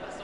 That's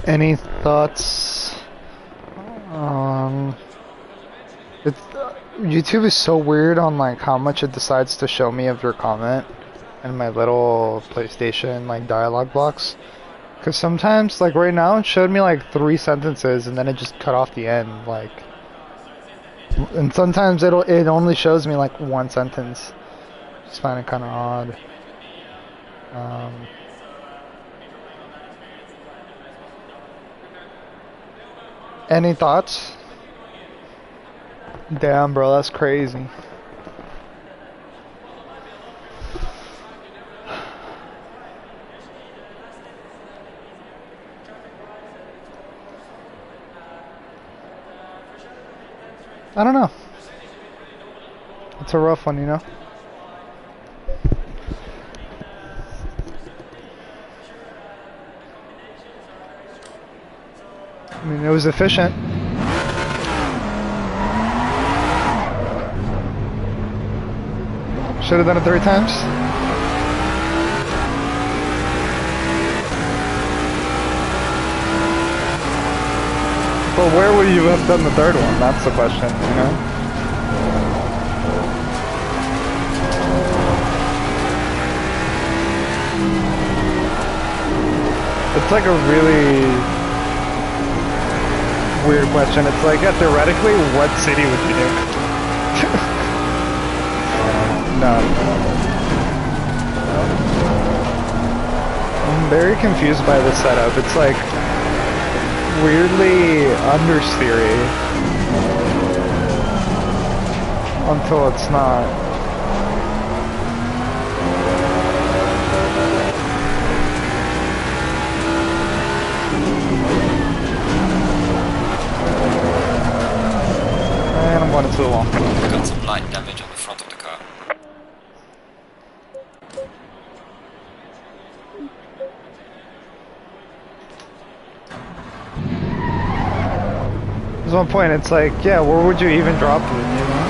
Any thoughts on it's YouTube is so weird on like how much it decides to show me of your comment in my little PlayStation like dialogue box. Cause sometimes like right now it showed me like 3 sentences and then it just cut off the end like, and sometimes it only shows me like 1 sentence. Just find it kind of odd. Any thoughts? Damn, bro, that's crazy. I don't know. It's a rough one, you know? I mean, it was efficient. Should have done it 3 times. But where would you have done the 3rd one? That's the question, you know? It's like a really weird question. It's like, yeah, theoretically, what city would you do? No. I'm very confused by this setup. It's like weirdly understeery until it's not. And I'm going too long. Got some light damage on the front of the car. There's one point, it's like, yeah, where would you even drop it, you know?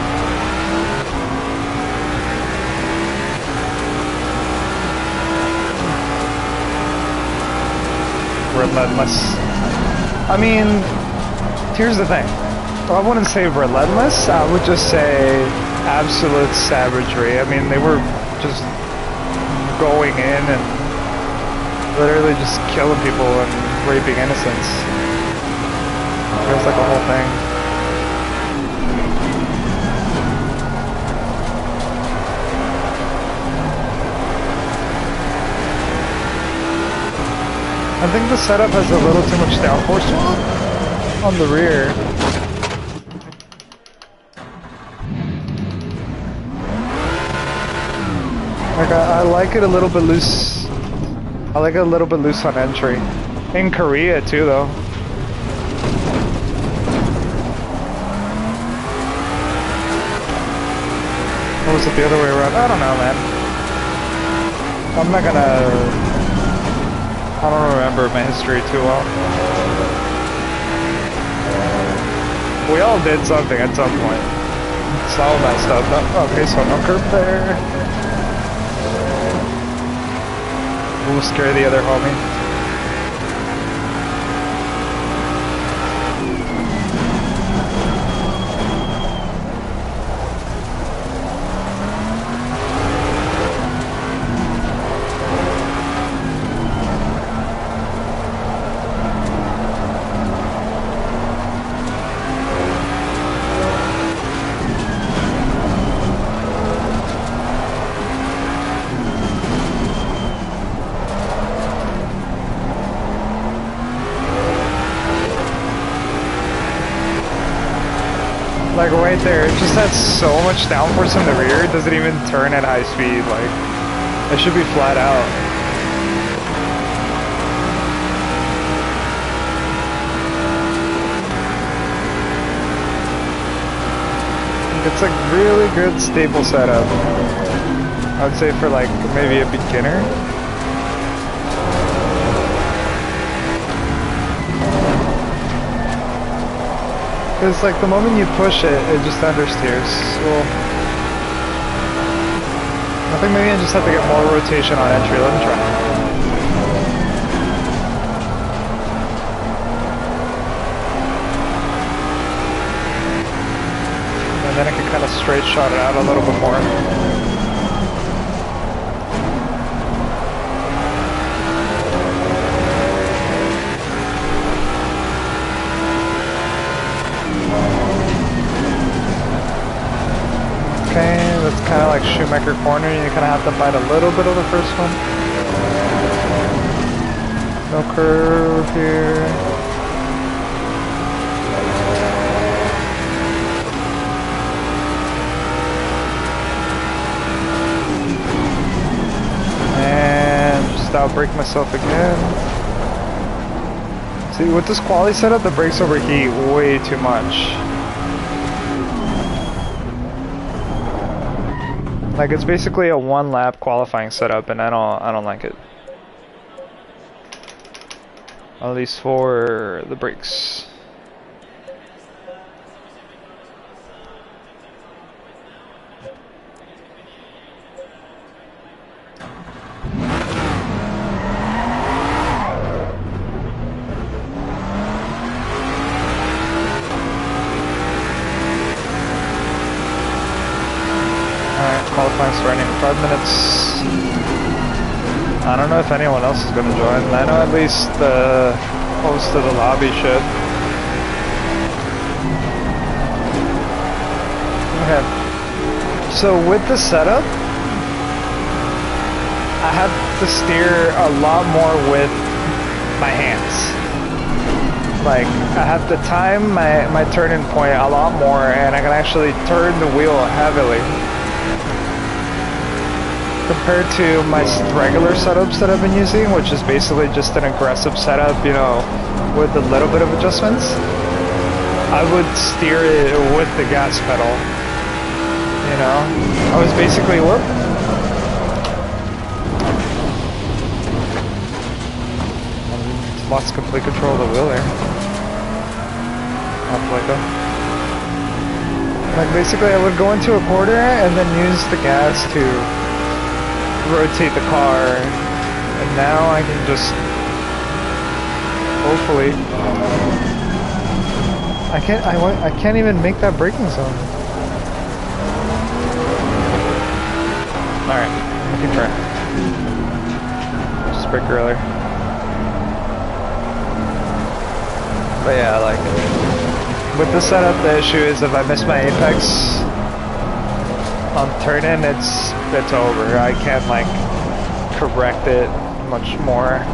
Relentless. I mean, here's the thing. I wouldn't say relentless, I would just say absolute savagery. I mean, they were just going in and literally just killing people and raping innocents. It was like a whole thing. I think the setup has a little too much downforce on the rear. Like I like it a little bit loose. I like it a little bit loose on entry. In Korea too, though. Or was it the other way around? I don't know, man. I'm not gonna... I don't remember my history too well. We all did something at some point. It's all that stuff. Oh, okay, so no curb there. We'll scare the other homie. Like right there, it just has so much downforce in the rear, it doesn't even turn at high speed, like, it should be flat out. It's like really good stable setup. I would say for like maybe a beginner. Because like the moment you push it, it just understeers. Well, I think maybe I just have to get more rotation on entry. Let me try. and then I can kind of straight shot it out a little bit more. Okay, that's kind of like Shoemaker corner. You kind of have to bite a little bit of the first one. No curve here. And just outbrake myself again. See, with this quality setup, the brakes overheat way too much. Like, it's basically a one-lap qualifying setup, and I don't like it. At least for the brakes. Qualifying starting in 5 minutes. I don't know if anyone else is going to join. I know at least the host of the lobby should. Okay. So with the setup, I have to steer a lot more with my hands. Like, I have to time my turning point a lot more, and I can actually turn the wheel heavily. Compared to my regular setups that I've been using, which is basically just an aggressive setup, you know, with a little bit of adjustments, I would steer it with the gas pedal, you know. I was basically, whoop. Lost complete control of the wheel there. Like, basically I would go into a quarter and then use the gas to rotate the car, and now I can just hopefully I can't even make that braking zone. Alright, keep trying. Just brake earlier. But yeah, like with the setup, the issue is if I miss my apex on turn-in, it's over. I can't like correct it much more.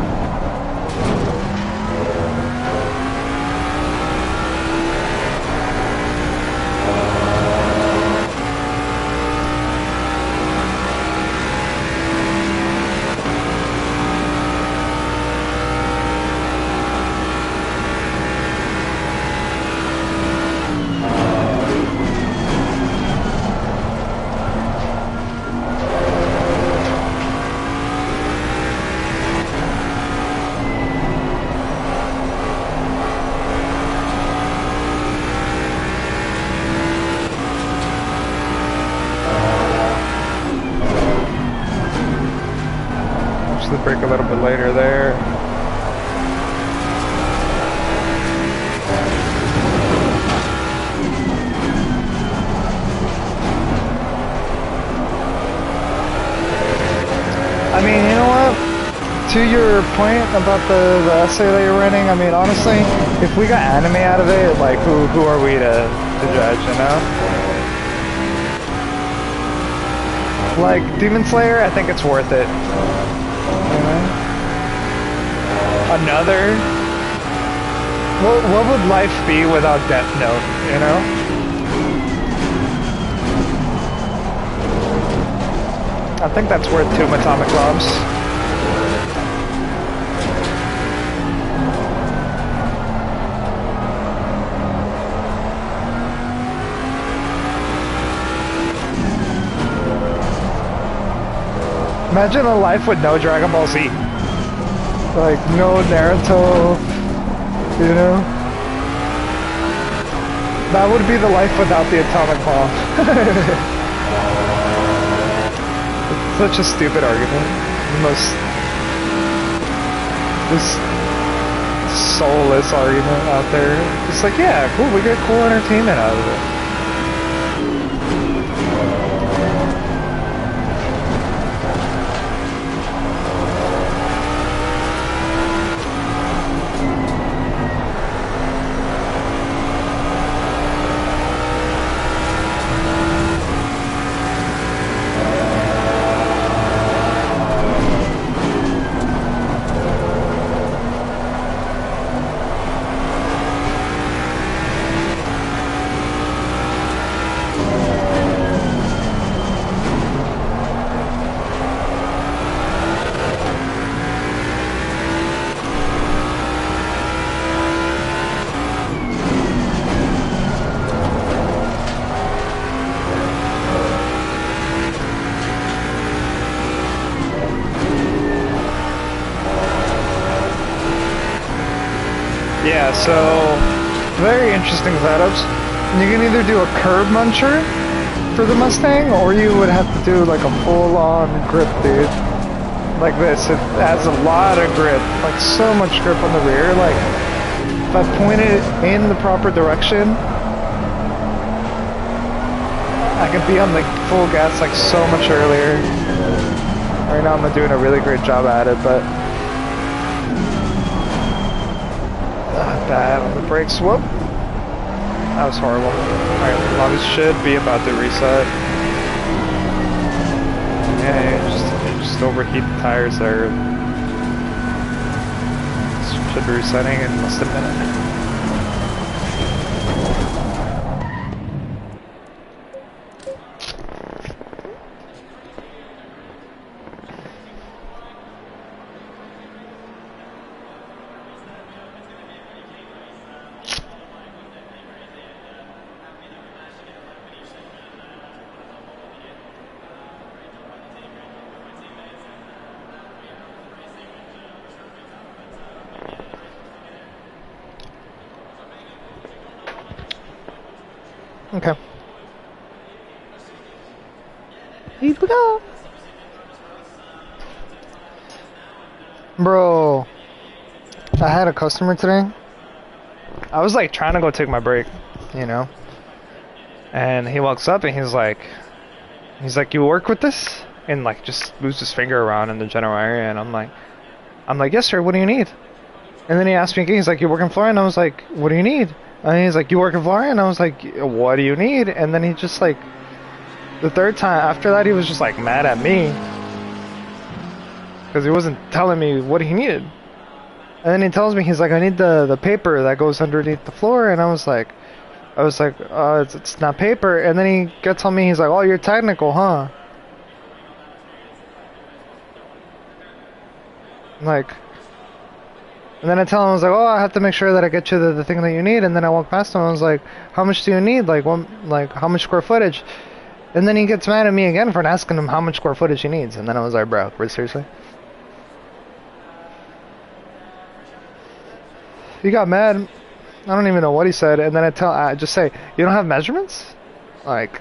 Brake a little bit later there. I mean, you know what? To your point about the essay that you're running, I mean, honestly, if we got anime out of it, like, who are we to judge, you know? Like, Demon Slayer, I think it's worth it. Another? What would life be without Death Note, you know? I think that's worth 2 Atomic Bombs. Imagine a life with no Dragon Ball Z. Like, no Naruto, you know? That would be the life without the atomic bomb. It's such a stupid argument. This soulless argument out there. It's like, yeah, cool, we get cool entertainment out of it. So, very interesting setups. You can either do a curb muncher for the Mustang, or you would have to do like a full-on grip, dude. Like this, it adds a lot of grip, like so much grip on the rear. Like, if I point it in the proper direction, I can be on the full gas like so much earlier. Right now I'm not doing a really great job at it, but bad on the brakes. Whoop. That was horrible. Alright, well, this should be about to reset. Yeah, you just overheat the tires there. Should be resetting in less than a minute. Okay. Here we go. Bro, I had a customer today. I was like trying to go take my break, you know? And he walks up and he's like, you work with this? And like just moves his finger around in the general area, and I'm like, yes sir, what do you need? And then he asked me again, he's like, you work in Florida? And I was like, what do you need? And he's like, you work in Florida? And I was like, what do you need? And then he just like, the third time after that, he was just like mad at me because he wasn't telling me what he needed. And then he tells me, he's like, I need the paper that goes underneath the floor. And I was like, it's not paper. And then he gets on me, he's like, oh, you're technical, huh? Like, and then I tell him, I was like, oh, I have to make sure that I get you the thing that you need. And then I walk past him, I was like, how much do you need? Like, how much square footage? And then he gets mad at me again for asking him how much square footage he needs. And then I was like, bro, seriously? He got mad. I don't even know what he said. And then I just say, you don't have measurements? Like,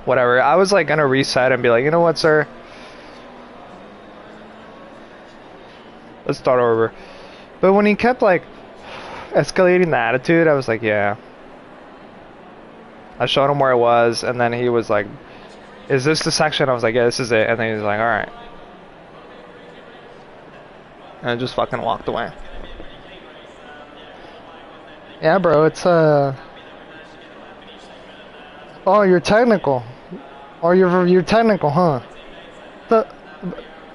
whatever. I was like gonna reset and be like, you know what, sir? Let's start over. But when he kept like escalating the attitude, I was like, yeah. I showed him where it was, and then he was like, is this the section? I was like, yeah, this is it. And then he was like, alright. And I just fucking walked away. Yeah, bro, it's oh, you're technical. Oh, you're technical, huh?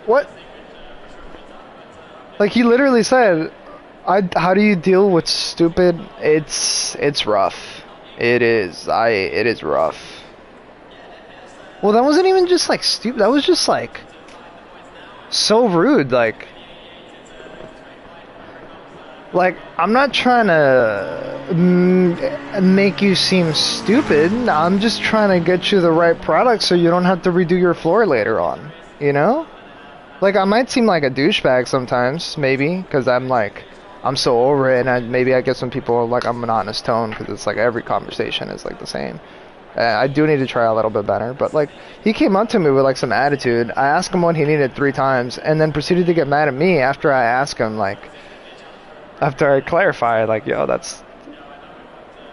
What? Like, he literally said, how do you deal with stupid? It's rough. It is. It is rough. Well, that wasn't even just like stupid. That was just like so rude. Like I'm not trying to make you seem stupid. I'm just trying to get you the right product so you don't have to redo your floor later on. You know? Like, I might seem like a douchebag sometimes, maybe, because I'm so over it, and maybe I get some people like I'm monotonous tone, because it's like every conversation is like the same. I do need to try a little bit better, but like, he came up to me with like some attitude. I asked him what he needed 3 times, and then proceeded to get mad at me after I asked him, like, after I clarified, like, yo, that's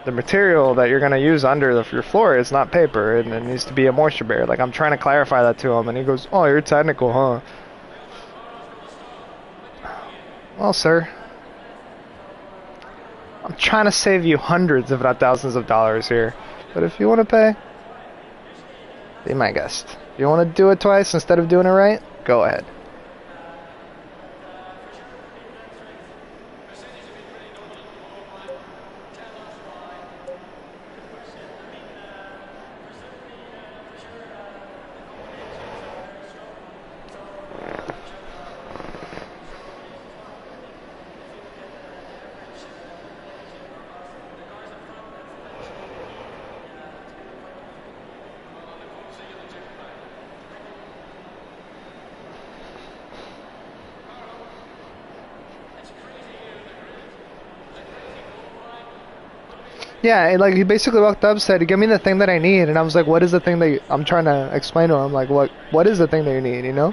the material that you're gonna use under your floor is not paper, and it needs to be a moisture barrier. Like, I'm trying to clarify that to him, and he goes, oh, you're technical, huh? Well, sir, I'm trying to save you hundreds, if not thousands of dollars here. But if you want to pay, be my guest. If you want to do it twice instead of doing it right, go ahead. Yeah, and, like he basically walked up, said, "Give me the thing that I need," and I was like, "What is the thing that I'm trying to explain to him? Like, what is the thing that you need? You know?"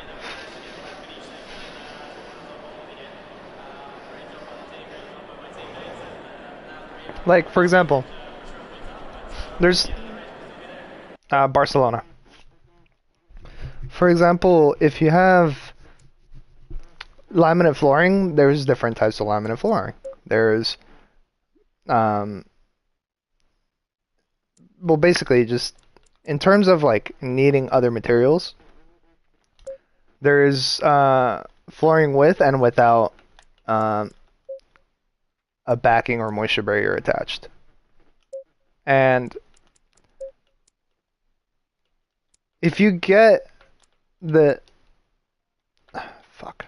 Like, for example, there's Barcelona. For example, if you have laminate flooring, there's different types of laminate flooring. There's, well, basically just in terms of like needing other materials, there's flooring with and without um, a backing or moisture barrier attached. And if you get the fuck,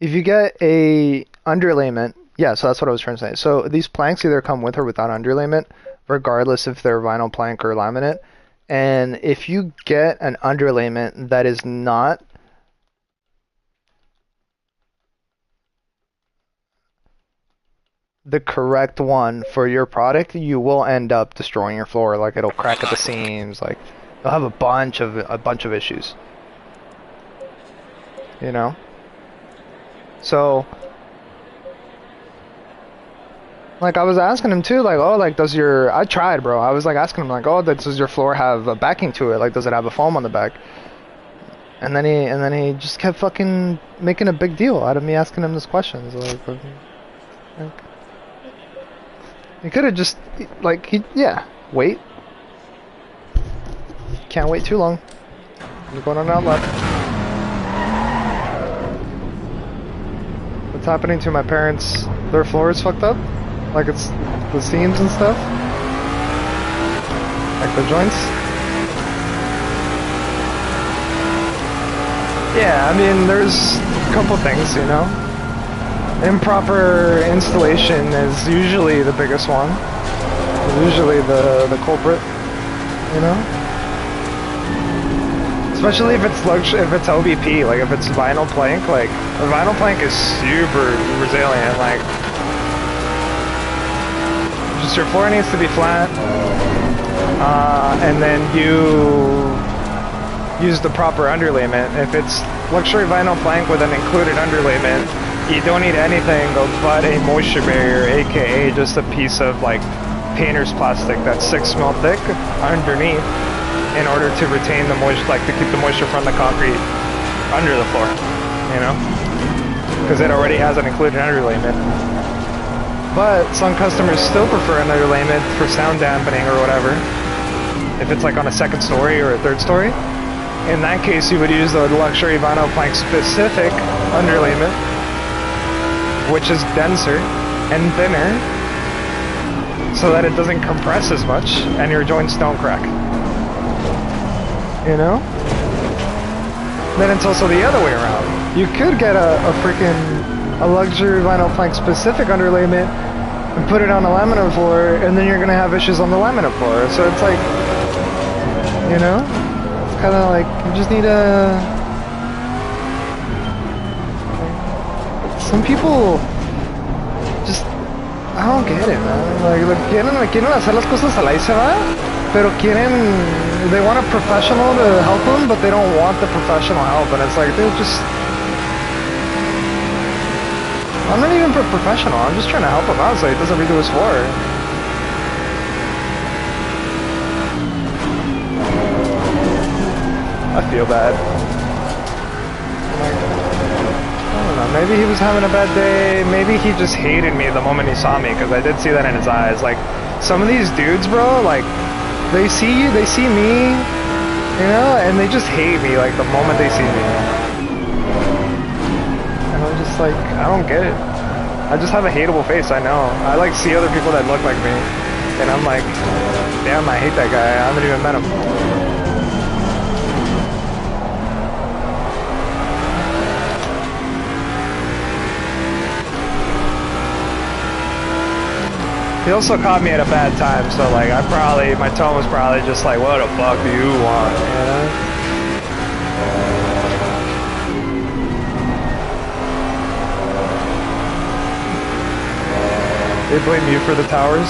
if you get a underlayment, yeah, so that's what I was trying to say. So these planks either come with or without underlayment, regardless if they're vinyl plank or laminate. And if you get an underlayment that is not the correct one for your product, you will end up destroying your floor. Like it'll crack at the seams. Like you'll have a bunch of issues. You know. So, like I was asking him too, like, oh, like does your I tried, bro. I was like asking him, like, oh, does your floor have a backing to it? Like, does it have a foam on the back? And then he just kept fucking making a big deal out of me asking him this question. Like he could have just like wait. Can't wait too long. I'm going on out left. What's happening to my parents? Their floor is fucked up? Like it's the seams and stuff? Like the joints? Yeah, I mean, there's a couple things, you know? Improper installation is usually the biggest one. Usually the culprit, you know? Especially if it's OBP, like if it's vinyl plank, like the vinyl plank is super resilient, like just your floor needs to be flat, and then you use the proper underlayment. If it's luxury vinyl plank with an included underlayment, you don't need anything but a moisture barrier, aka just a piece of like painter's plastic that's 6 mil thick underneath, in order to retain the moisture, like to keep the moisture from the concrete under the floor, you know, because it already has an included underlayment. But some customers still prefer an underlayment for sound dampening or whatever, if it's like on a 2nd story or a 3rd story. In that case, you would use the luxury vinyl plank specific underlayment, which is denser and thinner, so that it doesn't compress as much and your joints don't crack. You know? Then it's also the other way around. You could get a luxury vinyl plank specific underlayment and put it on a laminate floor, and then you're gonna have issues on the laminate floor. So it's like, you know? It's kind of like, you just need a... Some people just... I don't get it, man. Like quieren hacer las cosas a la y se va, pero they want a professional to help them, but they don't want the professional help, and it's like, dude, just... I'm not even a professional, I'm just trying to help him out so he doesn't redo his floor. I feel bad. I don't know, maybe he was having a bad day, maybe he just hated me the moment he saw me, because I did see that in his eyes. Like, some of these dudes, bro, like, they see you, they see me, you know, and they just hate me, like, the moment they see me. And I'm just like, I don't get it. I just have a hateable face, I know. I, like, see other people that look like me, and I'm like, damn, I hate that guy, I haven't even met him. He also caught me at a bad time, so like my tone was probably just like, what the fuck do you want, you know? They blame you for the towers?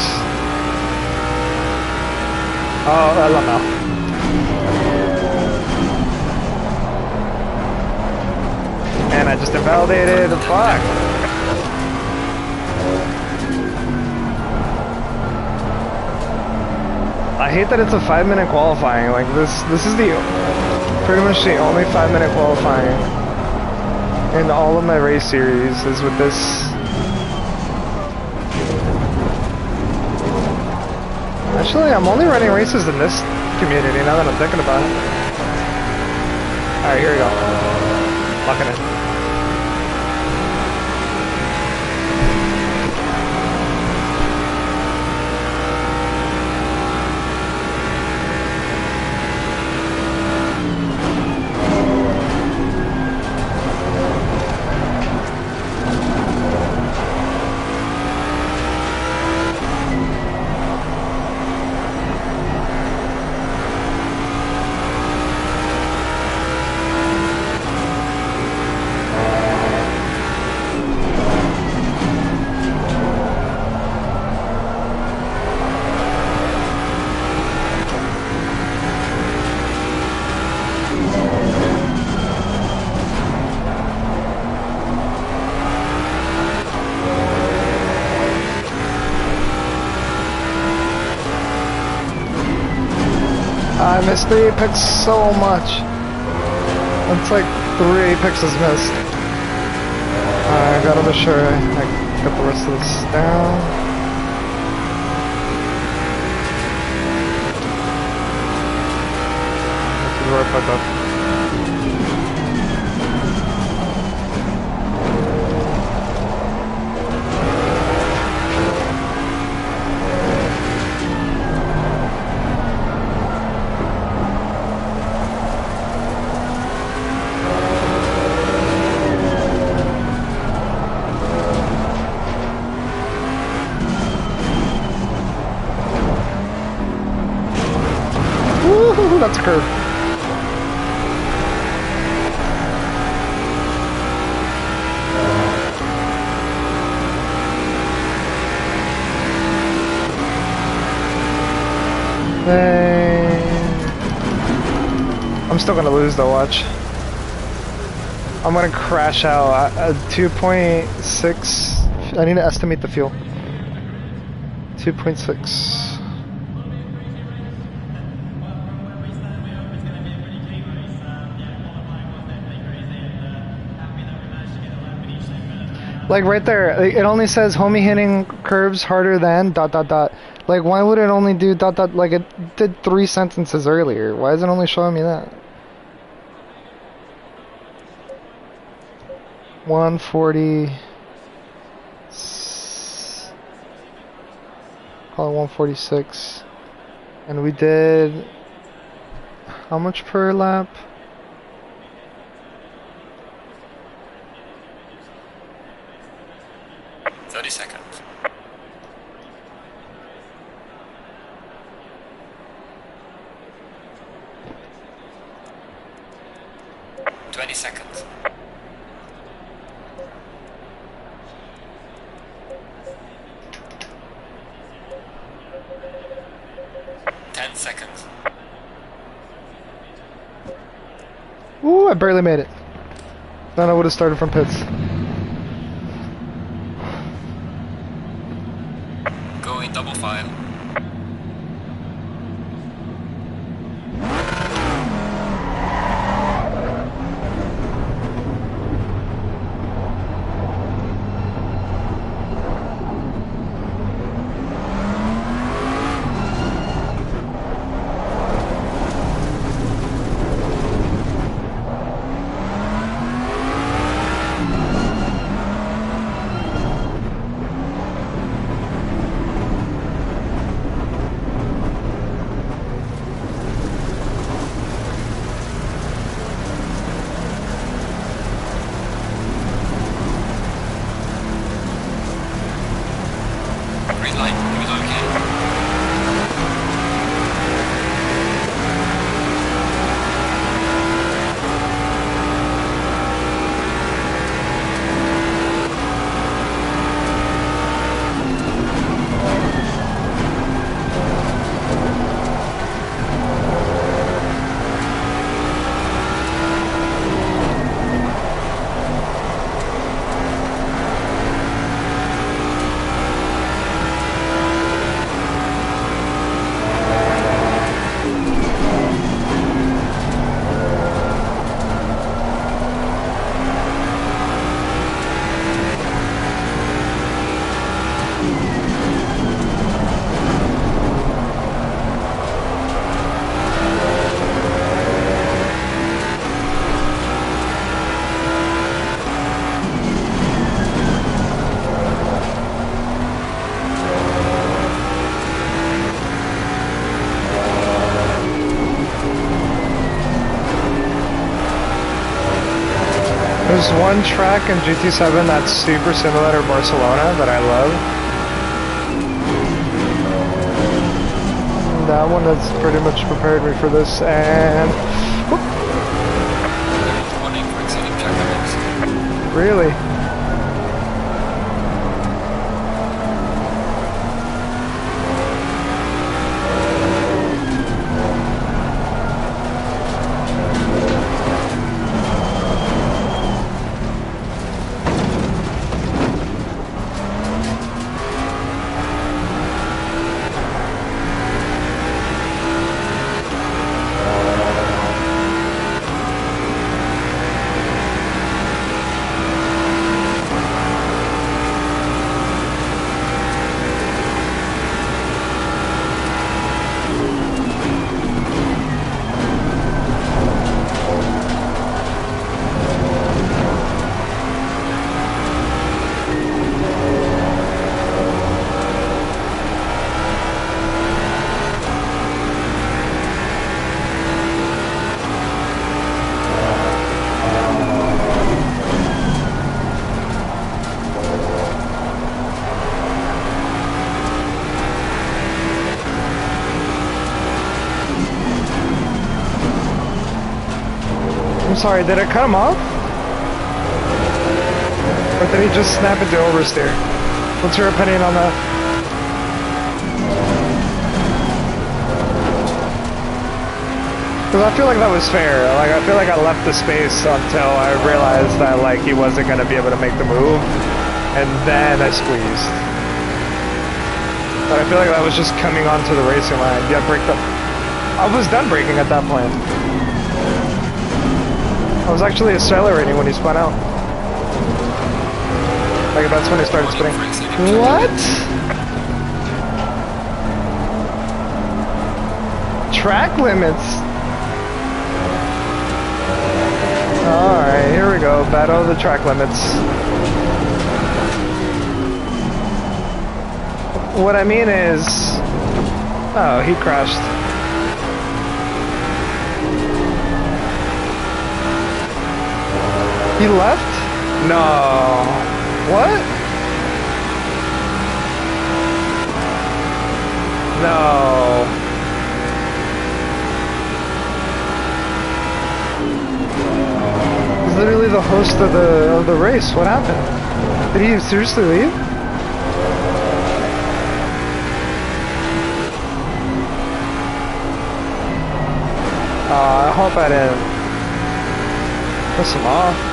Oh, I don't know. Man, I just invalidated. Fuck. I hate that it's a 5-minute qualifying. Like this is the pretty much the only 5-minute qualifying in all of my race series is with this. Actually, I'm only running races in this community now that I'm thinking about it. Alright, here we go. Locking it. I missed the apex so much. It's like 3 apexes missed. I gotta make sure I get the rest of this down. This is where I fucked up. Woohoo, that's a curve. I'm still gonna lose though, watch. I'm gonna crash out at 2.6. I need to estimate the fuel. 2.6. Like right there, it only says homie hitting curves harder than ... Like why would it only do ... Like it did 3 sentences earlier. Why is it only showing me that? 140. Call it 146. And we did how much per lap? 30 seconds. Seconds. 10 seconds. Ooh, I barely made it. Then I would have started from pits. Going double file. There's one track in GT7 that's super similar to Barcelona that I love. That one has pretty much prepared me for this, and... Whoop. Warning for exceeding track limits. Really? I'm sorry, did I cut him off? Or did he just snap into oversteer? What's your opinion on that? Because I feel like that was fair. Like, I feel like I left the space until I realized that, like, he wasn't going to be able to make the move. And then I squeezed. But I feel like that was just coming onto the racing line. Yeah, break the... I was done braking at that point. I was actually accelerating when he spun out. Like, that's when he started spinning. What? Track limits? Alright, here we go. Battle of the track limits. What I mean is... Oh, he crashed. He left? No. What? No. He's literally the host of the race. What happened? Did he seriously leave? I hope I didn't piss him off.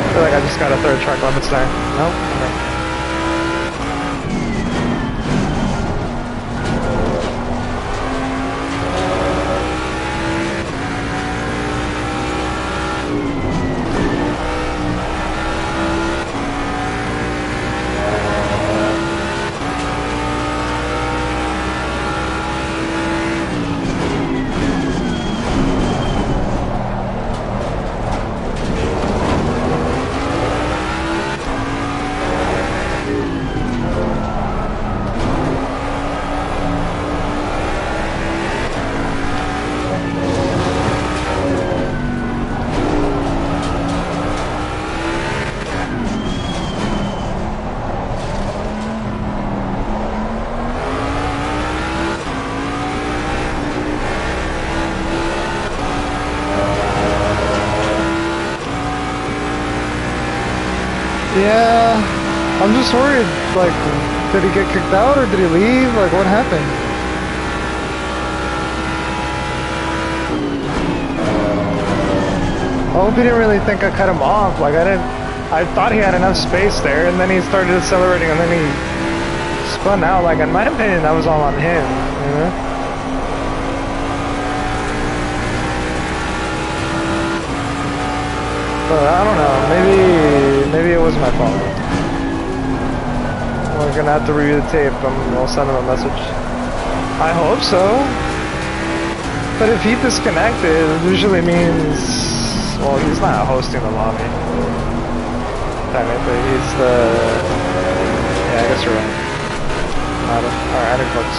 I feel like I just got a third track limits there. Nope. Okay. Yeah, I'm just worried, like, did he get kicked out or did he leave? Like, what happened? I hope he didn't really think I cut him off. Like, I thought he had enough space there, and then he started accelerating, and then he spun out. Like, in my opinion, that was all on him, you know? But I don't know, maybe it was my fault. We're gonna have to review the tape, I'll send him a message. I hope so. But if he disconnected, it usually means, well, he's not hosting the lobby. Technically, he's the, yeah, I guess you're right. Alright, adding books.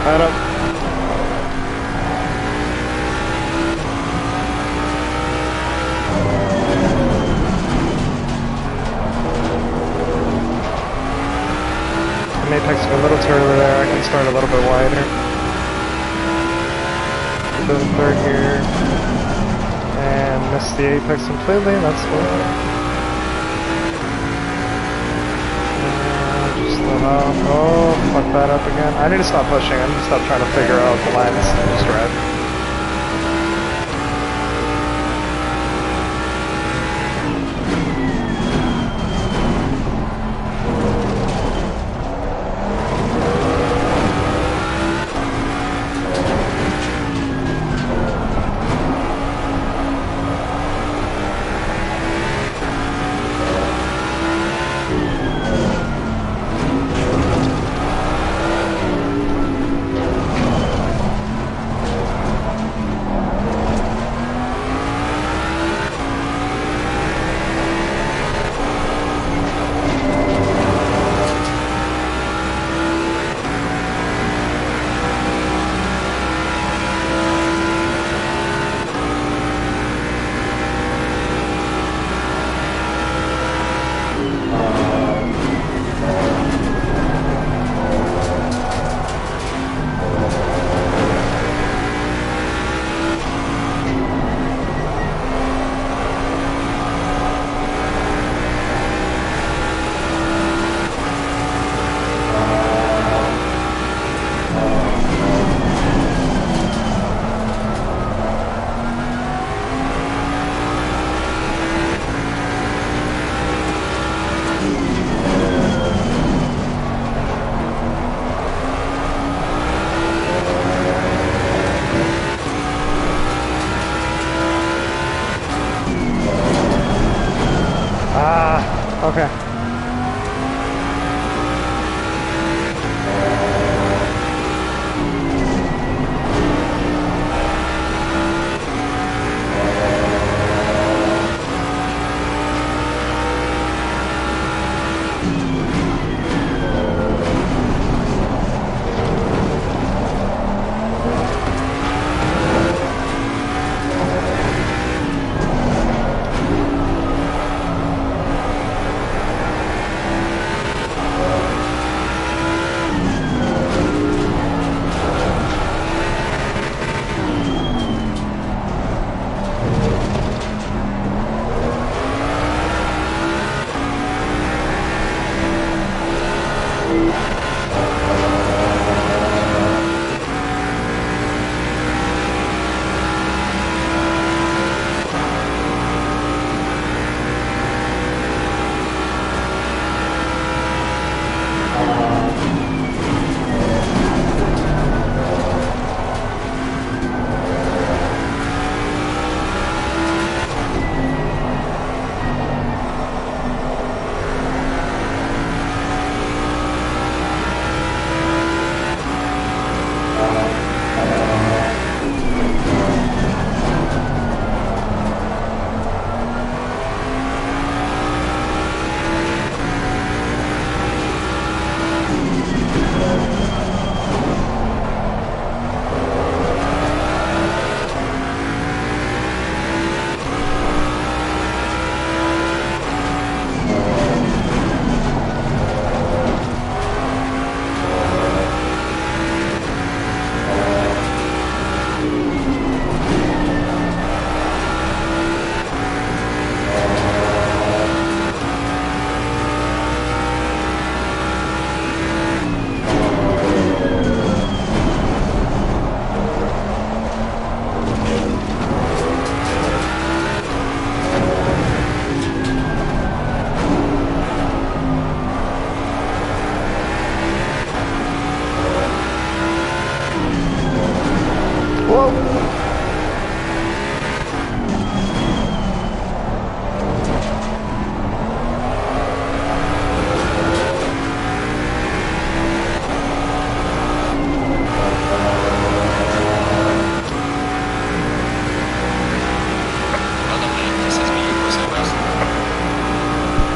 That up. I'm apexing a little too early there. I can start a little bit wider. Go to the third here. And miss the apex completely. That's fine. Oh, fuck that up again. I need to stop pushing. I need to stop trying to figure out the lines and just drive. Okay.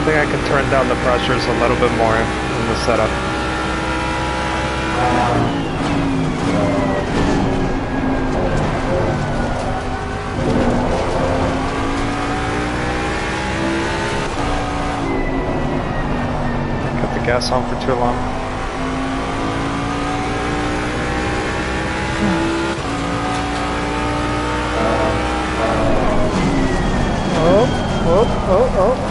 think I can turn down the pressures a little bit more in the setup. Kept the gas on for too long. Oh.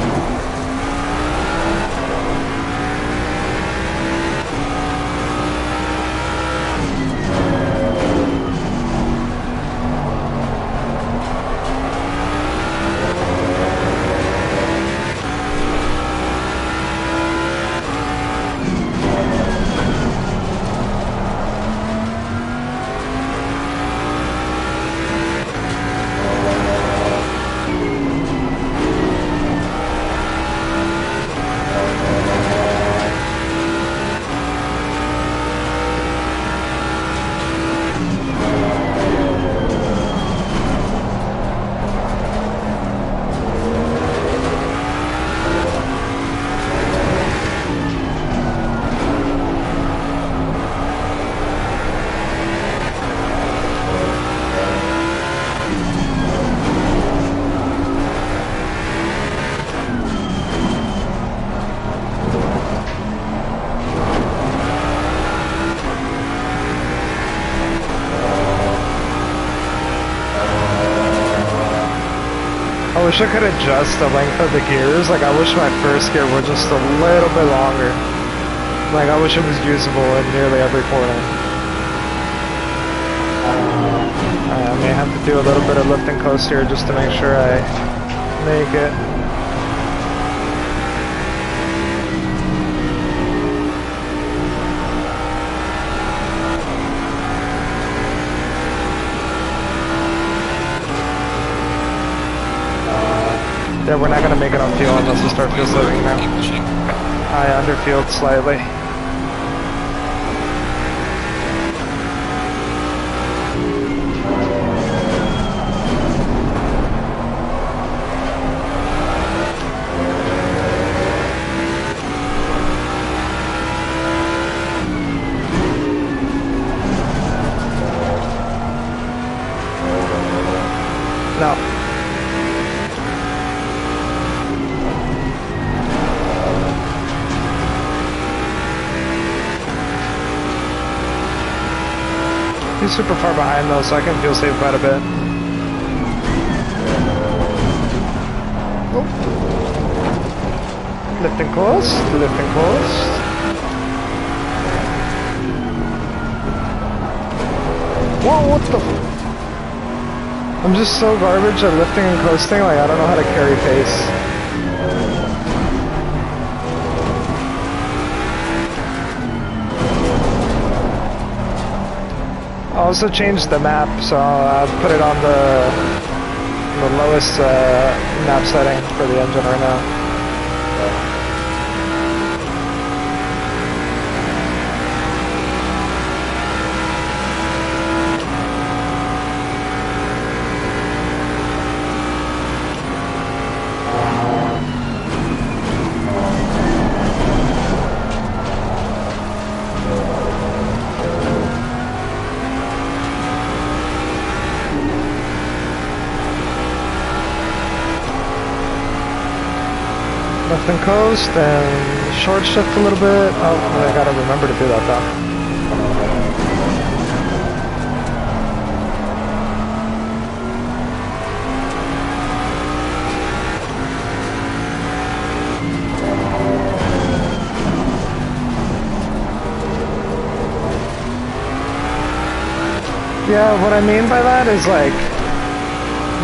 I wish I could adjust the length of the gears. Like, I wish my first gear were just a little bit longer. Like, I wish it was usable in nearly every corner. I may have to do a little bit of lift and coast here just to make sure I make it. Yeah, we're not going to make it on fuel unless we start fuel saving now. I underfueled slightly. No. He's super far behind though, so I can fuel save quite a bit. Oh. Lift and coast, lift and coast. Whoa, what the f— I'm just so garbage at lifting and coasting, like I don't know how to carry pace. I also changed the map, so I've put it on the lowest map setting for the engine right now. Left and coast and short shift a little bit. Oh, I gotta remember to do that though. Yeah, what I mean by that is like,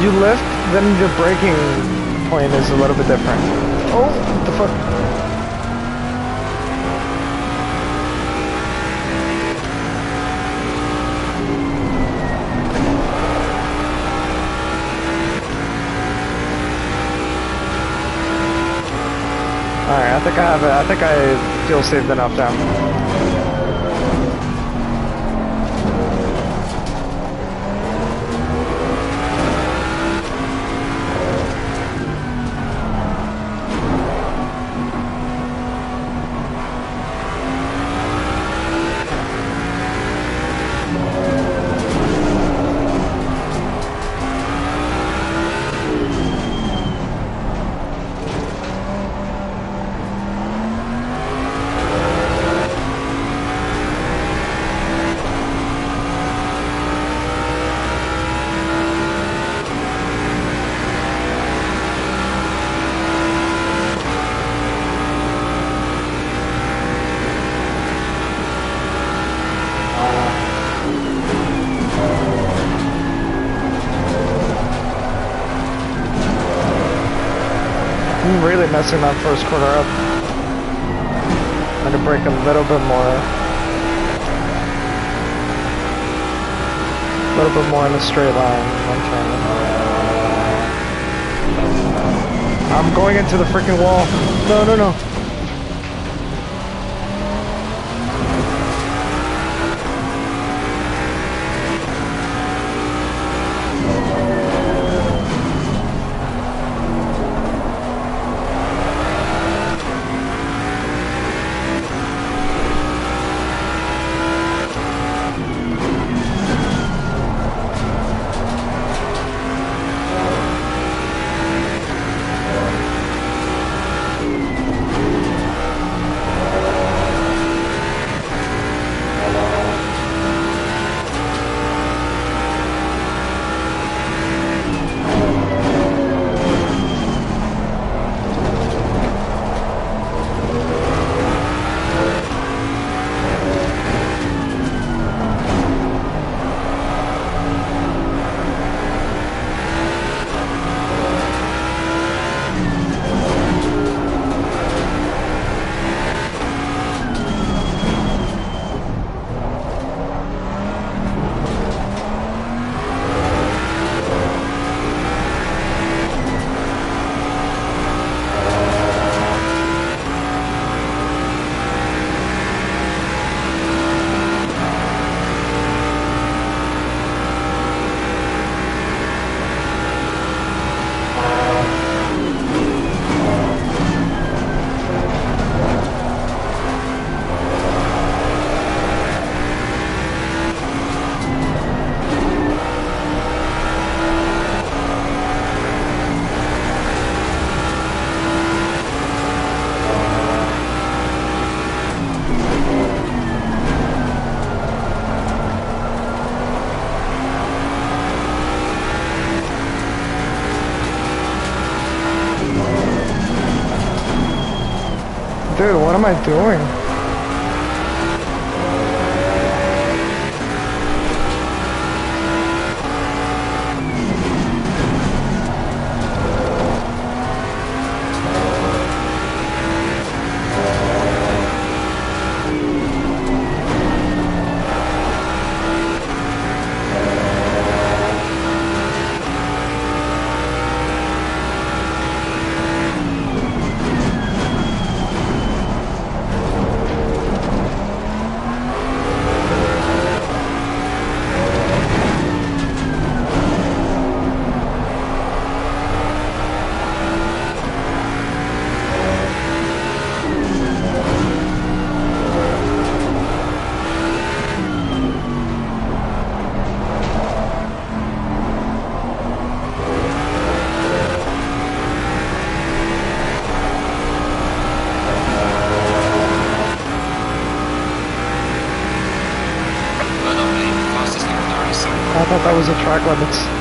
you lift, then your braking point is a little bit different. Oh, what the fuck? Alright, I think I have it. I think I fuel saved enough now. I'm really messing that first corner up. I had to brake a little bit more. A little bit more in a straight line. I'm going into the freaking wall. No, no, no. Dude, what am I doing? I thought that was the track limits.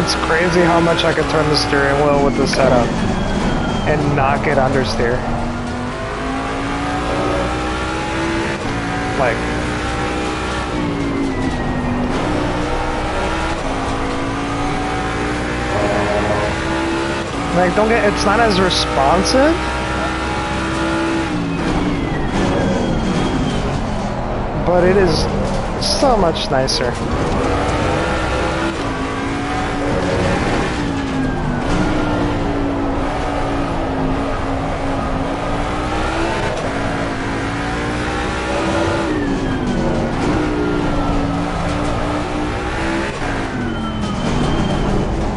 It's crazy how much I can turn the steering wheel with the setup and not get understeer. Like don't get, it's not as responsive, but it is so much nicer.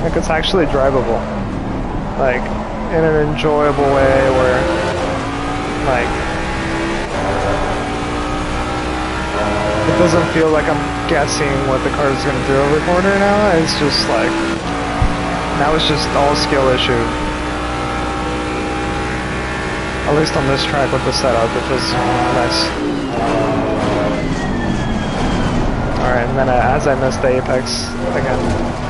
Like it's actually drivable, like in an enjoyable way where like it doesn't feel like I'm guessing what the car is going to do over corner now. It's just like, now it's just all skill issue. At least on this track with the setup, it feels nice. Alright, and then as I missed the apex again.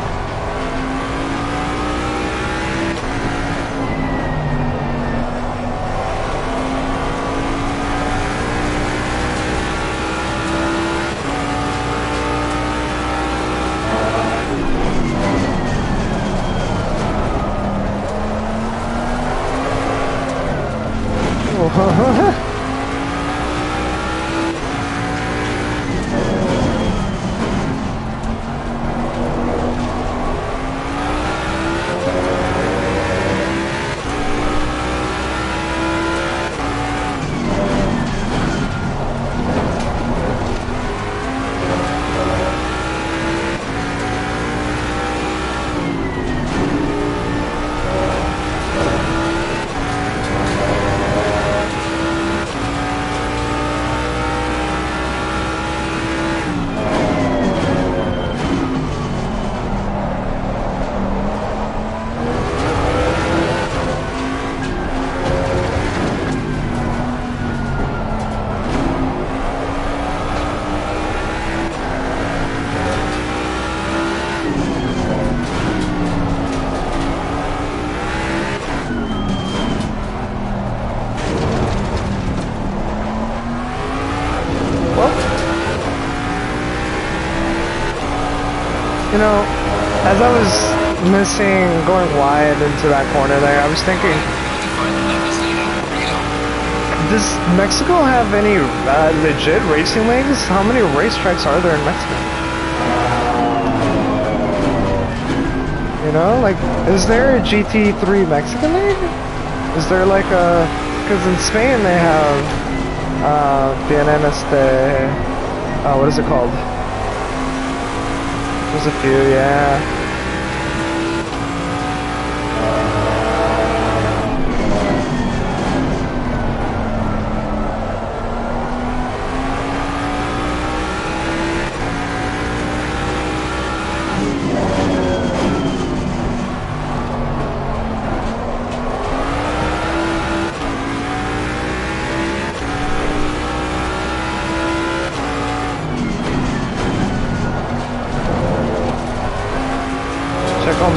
You know, as I was missing, going wide into that corner there, I was thinking, does Mexico have any legit racing leagues? How many racetracks are there in Mexico? You know, like, is there a GT3 Mexican league? Is there like a, because in Spain they have, tienen what is it called? There's a few, yeah.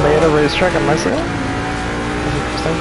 Made a racetrack in Mexico? That's interesting.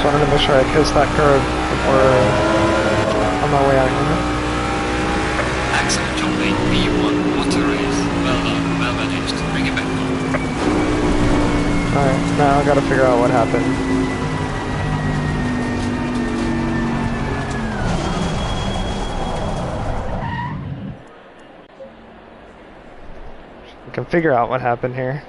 Wanted to make sure I kissed that curb before on my way out here. Excellent job, mate. P1 water race. Well done, well managed. Bring it back. Alright, now I gotta figure out what happened. We can figure out what happened here.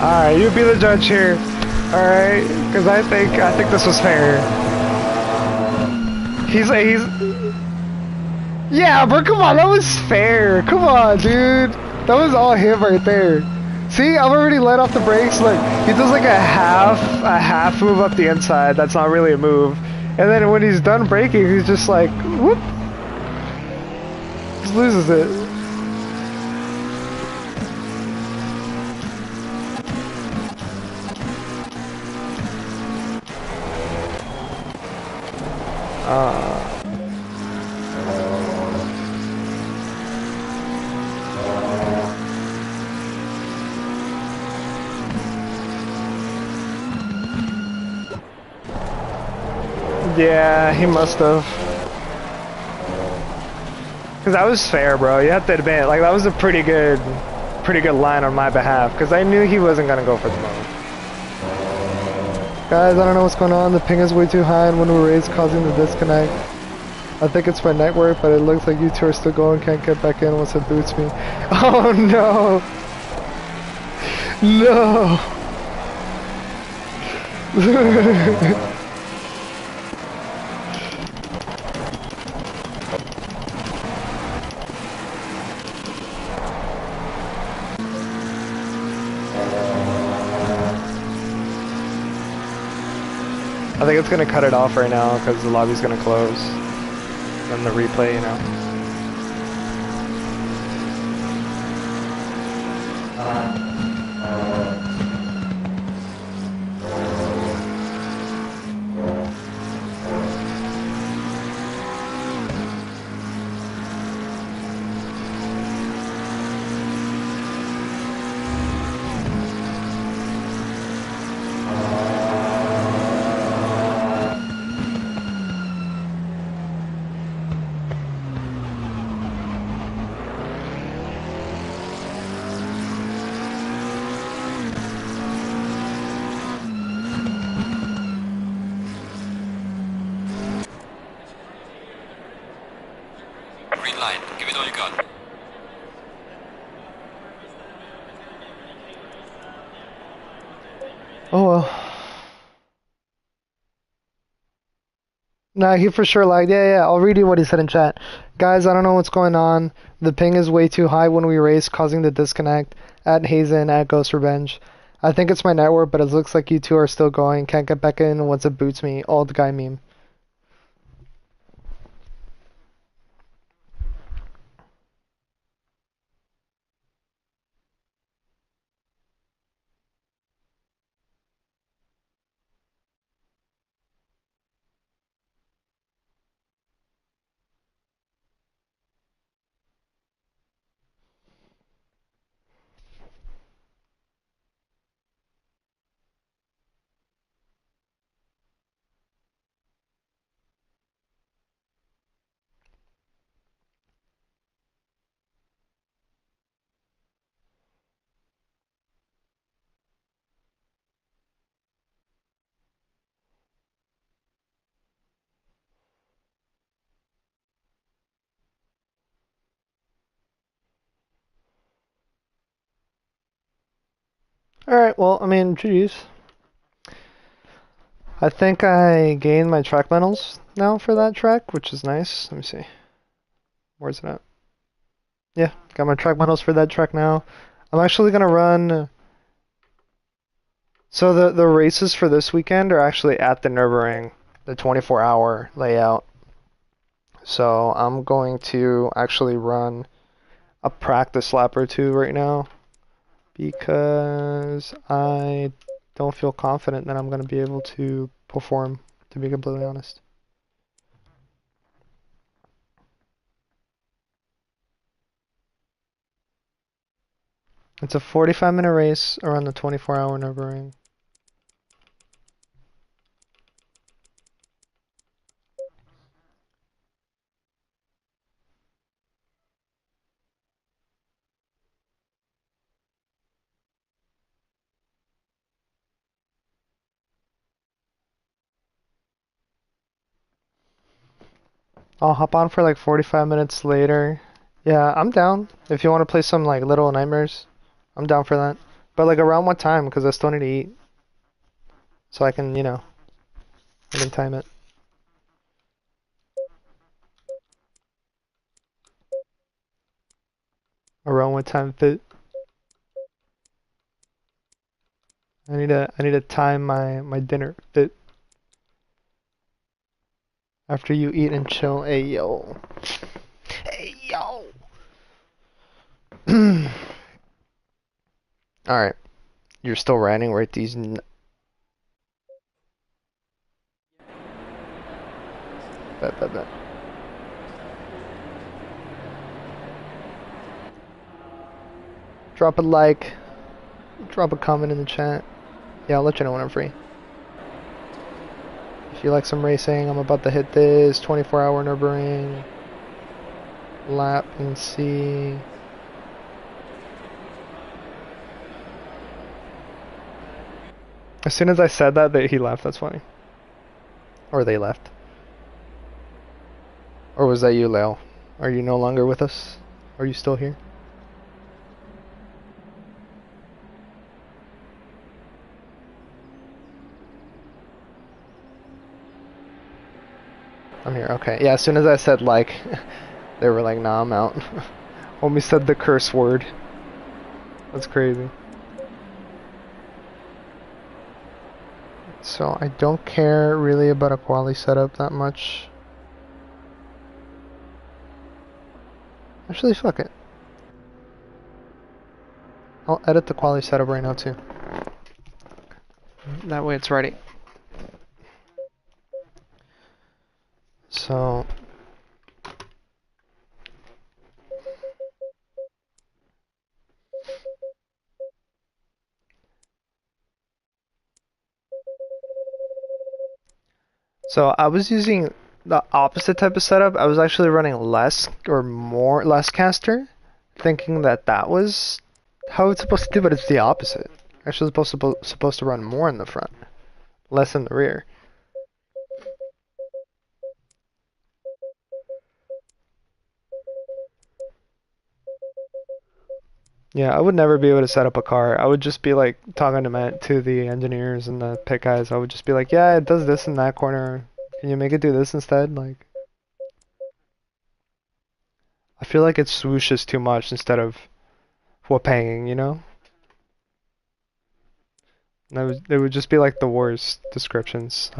Alright, you be the judge here. Alright? Because I think this was fair. He's Yeah, bro, come on, that was fair. Come on, dude. That was all him right there. See, I've already let off the brakes. Look, he does like a half move up the inside. That's not really a move. And then when he's done braking, he's just like, whoop. Just loses it. Yeah, he must have. Cause that was fair, bro. You have to admit, like that was a pretty good line on my behalf. Cause I knew he wasn't gonna go for the move. Guys, I don't know what's going on. The ping is way too high, and when we raise, causing the disconnect. I think it's my network, but it looks like you two are still going. Can't get back in once it boots me. Oh no! No! I think it's gonna cut it off right now because the lobby's gonna close. Then the replay, you know. Green light. Give it all you got. Oh well. Nah, he for sure lied. Yeah, I'll read you what he said in chat. Guys, I don't know what's going on. The ping is way too high when we race, causing the disconnect. At Hazen, at Ghost Revenge. I think it's my network, but it looks like you two are still going. Can't get back in once it boots me. Old guy meme. Alright, well, I mean, jeez. I think I gained my track medals now for that track, which is nice. Let me see. Where's it at? Yeah, got my track medals for that track now. I'm actually gonna run. So the races for this weekend are actually at the Nürburgring, the 24-hour layout. So I'm going to actually run a practice lap or two right now because I don't feel confident that I'm going to be able to perform, to be completely honest. It's a 45-minute race around the 24-hour Nürburgring. I'll hop on for like 45 minutes later. Yeah, I'm down. If you want to play some like Little Nightmares, I'm down for that. But like around what time? Because I still need to eat. So I can, I can time it. Around what time fit? I need to time my dinner fit. After you eat and chill. Hey yo. Hey yo. Alright. You're still writing, right? These. Bet. Drop a like. Drop a comment in the chat. Yeah, I'll let you know when I'm free. If you like some racing, I'm about to hit this 24-hour Nürburgring lap and see. As soon as I said that, he left. That's funny. Or they left. Or was that you, Leo? Are you no longer with us? Are you still here? I'm here. Okay. Yeah, as soon as I said like, they were like, nah, I'm out. Homie said the curse word. That's crazy. So I don't care really about a quali setup that much. Actually, fuck it. I'll edit the quali setup right now too. That way it's ready. So I was using the opposite type of setup. I was actually running less caster, thinking that was how it's supposed to do, but it's the opposite. Actually, supposed to run more in the front, less in the rear. Yeah, I would never be able to set up a car. I would just be like talking to the engineers and the pit guys. I would just be like, yeah, it does this in that corner. Can you make it do this instead? Like, I feel like it swooshes too much instead of whoopanging, you know? They would just be like the worst descriptions.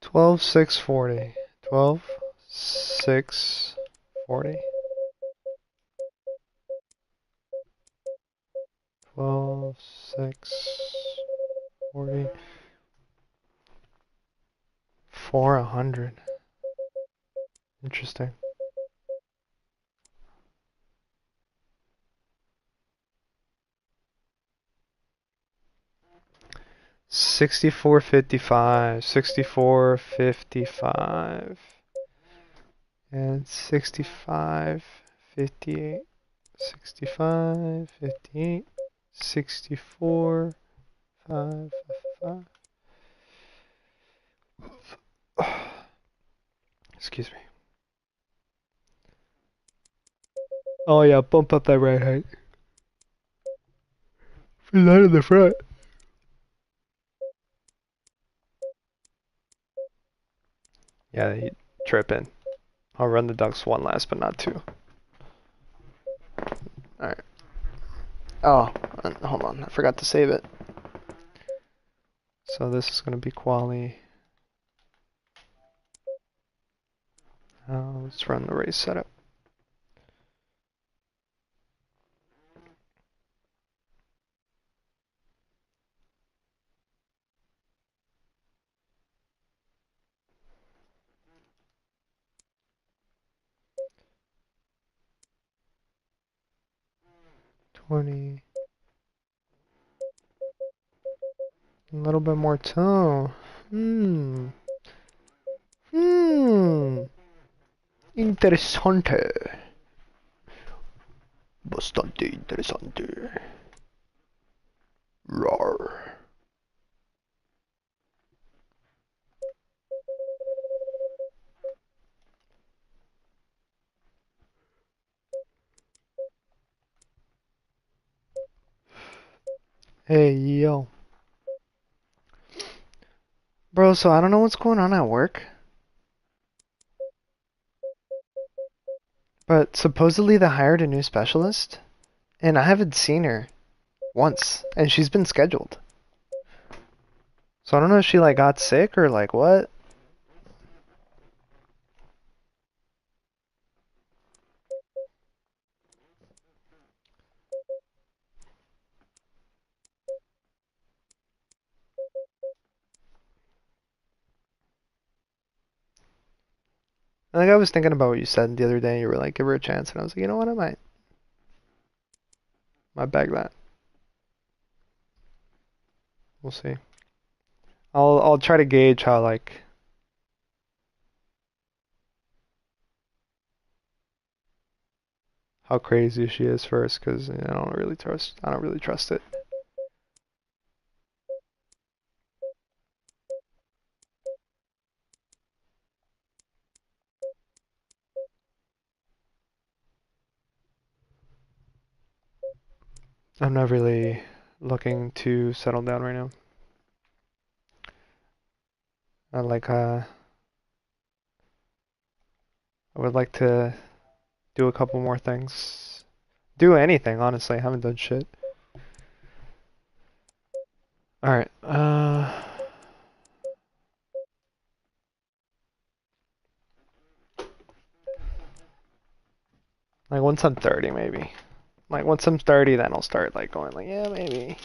12,640. 12,640. 12,640. 400. Interesting. 6455, 6455, and 6558, 6558, 64, 5, 5. Excuse me. Oh yeah, bump up that right height. Put that in the front. Yeah, he tripping. I'll run the ducks one last, but not two. Alright. Oh, hold on. I forgot to save it. So this is going to be quali. Let's run the race setup. 20. A little bit more tone. Hmm. Hmm. Interesante. Bastante interesante. Rar. Hey, yo. Bro, so I don't know what's going on at work, but supposedly they hired a new specialist, and I haven't seen her once, and she's been scheduled. So I don't know if she like got sick or like what. Like I was thinking about what you said the other day. You were like, give her a chance, and I was like, you know what, I might bag that. We'll see. I'll try to gauge how like how crazy she is first, because I don't really trust it. I'm not really looking to settle down right now. I like I would like to do a couple more things. Do anything, honestly. I haven't done shit. Alright, like once I'm 30 maybe. Like once I'm 30 then I'll start like going like, yeah, maybe.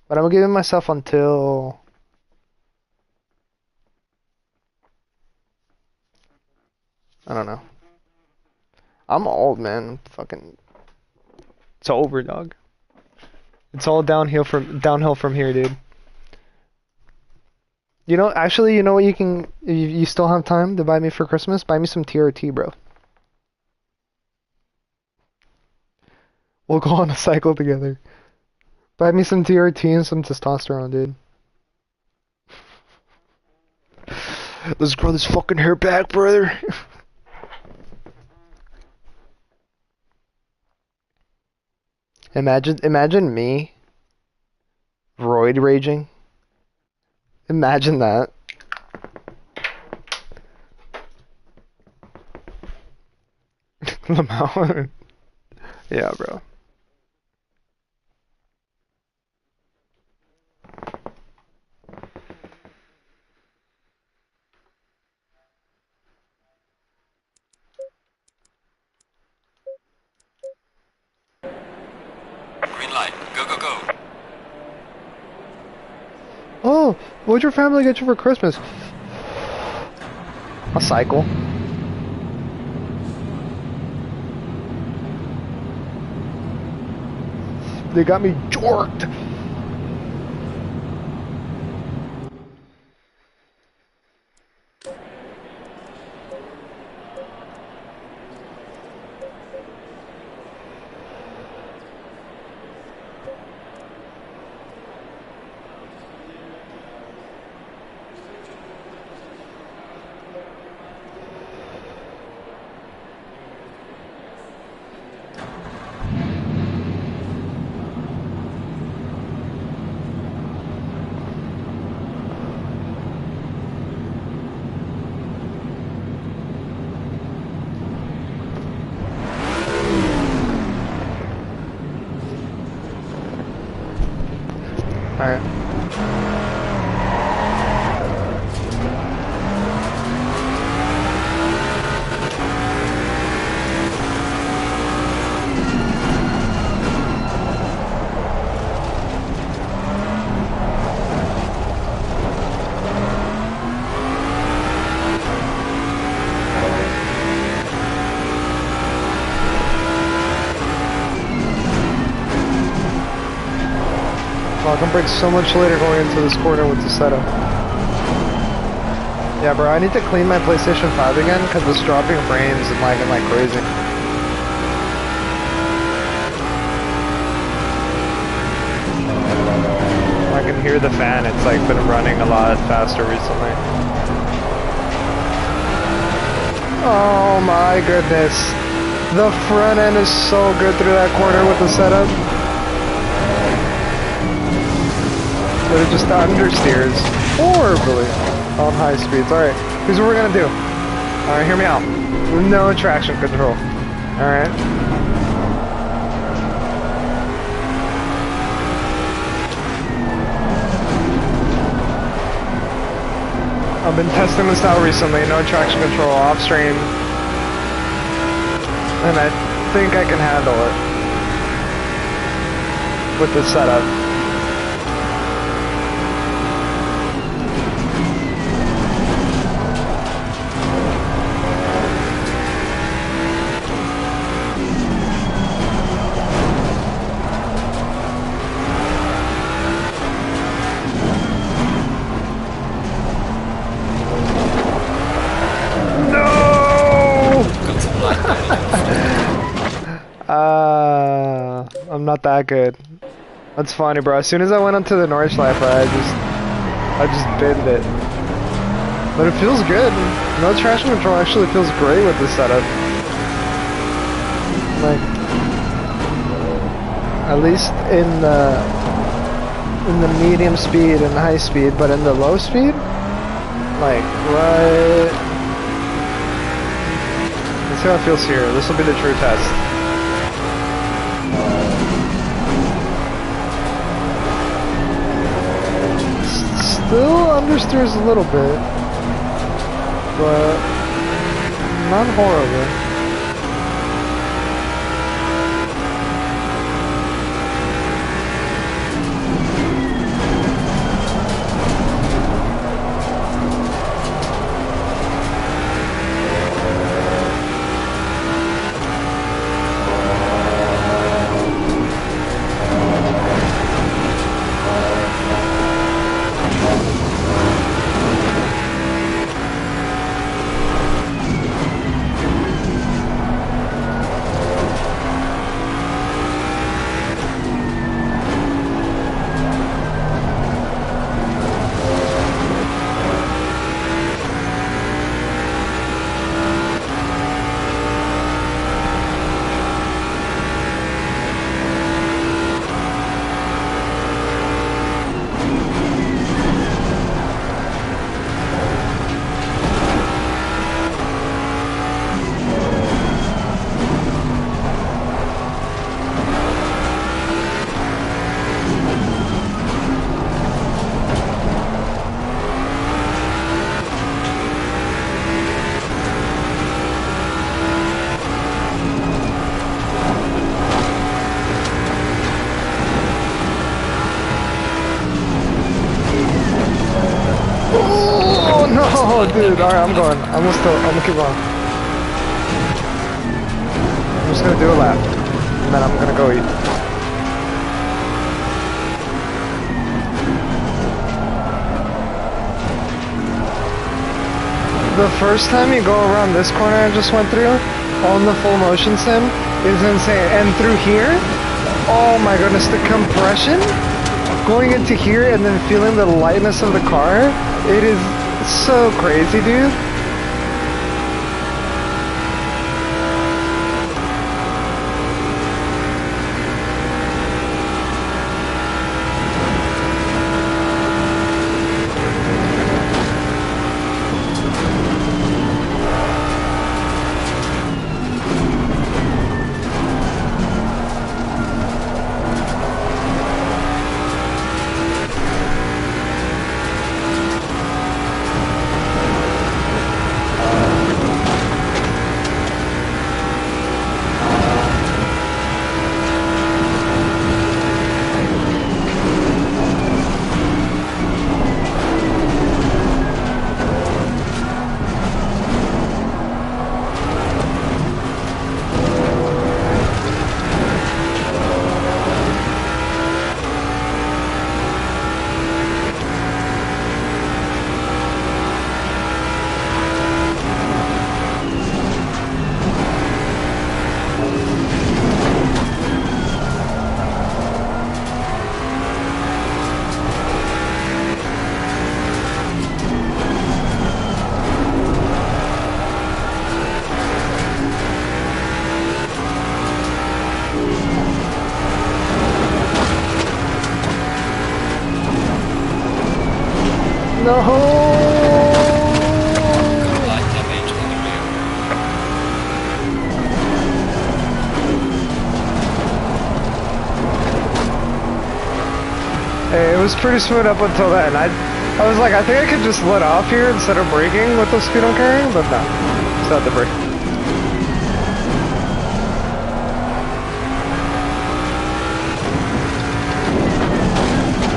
But I'm giving myself until I don't know. I'm old, man. Fucking it's over, dog. It's all downhill from here, dude. You know, actually, you know what you can you still have time to buy me for Christmas? Buy me some TRT, bro. We'll go on a cycle together. Buy me some TRT and some testosterone, dude. Let's grow this fucking hair back, brother. Imagine me roid raging. Imagine that. Lamau. Yeah, bro. Green light. Go, go, go. Oh, what'd your family get you for Christmas? A cycle. They got me jorked. Alright. Well, I can brake so much later going into this corner with the setup. Yeah, bro, I need to clean my PlayStation 5 again because it's dropping frames and lagging like crazy. I can hear the fan. It's like been running a lot faster recently. Oh my goodness. The front end is so good through that corner with the setup. But it just understeers horribly on high speeds. Alright, here's what we're gonna do. Alright, hear me out. No traction control. Alright. I've been testing this out recently, no traction control, off stream. And I think I can handle it with this setup. I'm not that good. That's funny, bro. As soon as I went onto the Nordschleife, I just binned it. But it feels good. No traction control actually feels great with this setup. Like, at least in the medium speed and high speed, but in the low speed, like right. Let's see how it feels here. This will be the true test. Still understeers a little bit, but not horribly. Oh, dude, alright, I'm going. I'm gonna keep going. I'm just gonna do a lap, and then I'm gonna go eat. The first time you go around this corner I just went through, on the full motion sim, is insane. And through here, oh my goodness, the compression, going into here and then feeling the lightness of the car, it is so crazy, dude. No! Got light damage on the rear. Hey, it was pretty smooth up until then. I was like, I think I could just let off here instead of braking with the speed I'm carrying, but no. It's not the brake.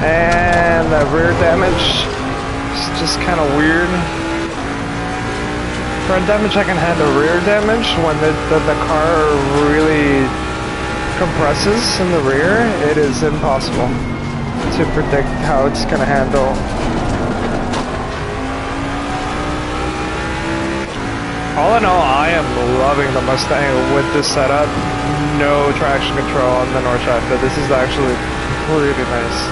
And the rear damage is just kind of weird. Front damage I can handle. Rear damage, when the car really compresses in the rear, it is impossible to predict how it's going to handle. All in all, I am loving the Mustang with this setup. No traction control on the North Shaft. This is actually pretty nice.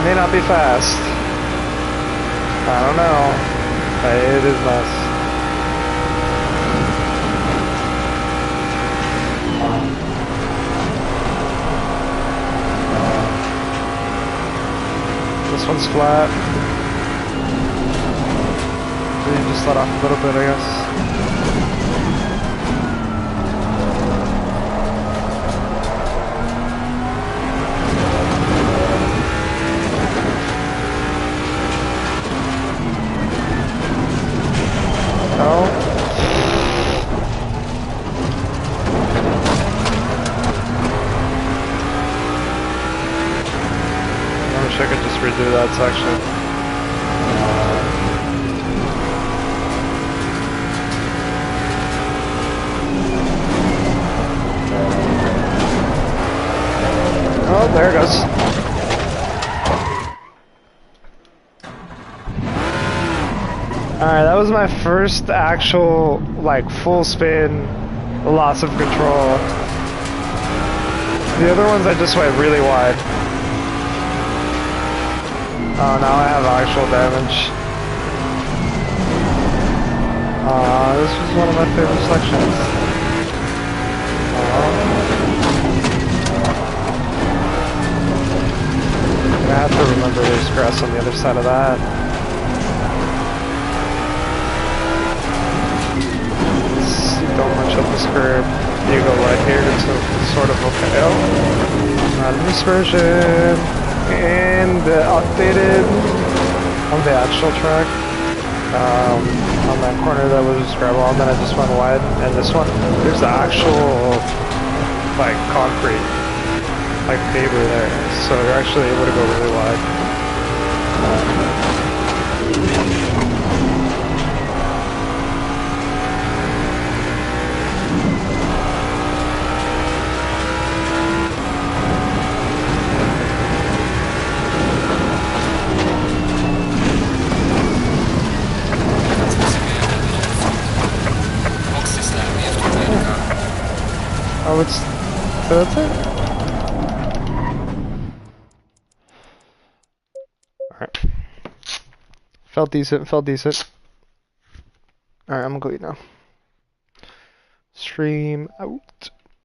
May not be fast. I don't know. But it is nice. This one's flat. So you just let off a little bit, I guess. Oh. I wish I could just redo that section. Oh, there it goes. Alright, that was my first actual, like, full spin loss of control. The other ones I just went really wide. Oh, now I have actual damage. This was one of my favorite sections. I have to remember there's grass on the other side of that. Don't much up this curb. You go right here to sort of okay. Oh, not in this version. And updated on the actual track. On that corner that was just gravel, and then I just went wide. And this one, there's the actual like concrete, like paver there. So you're actually able to go really wide. Oh, that's it? Alright. Felt decent, felt decent. Alright, I'm gonna go eat now. Stream out.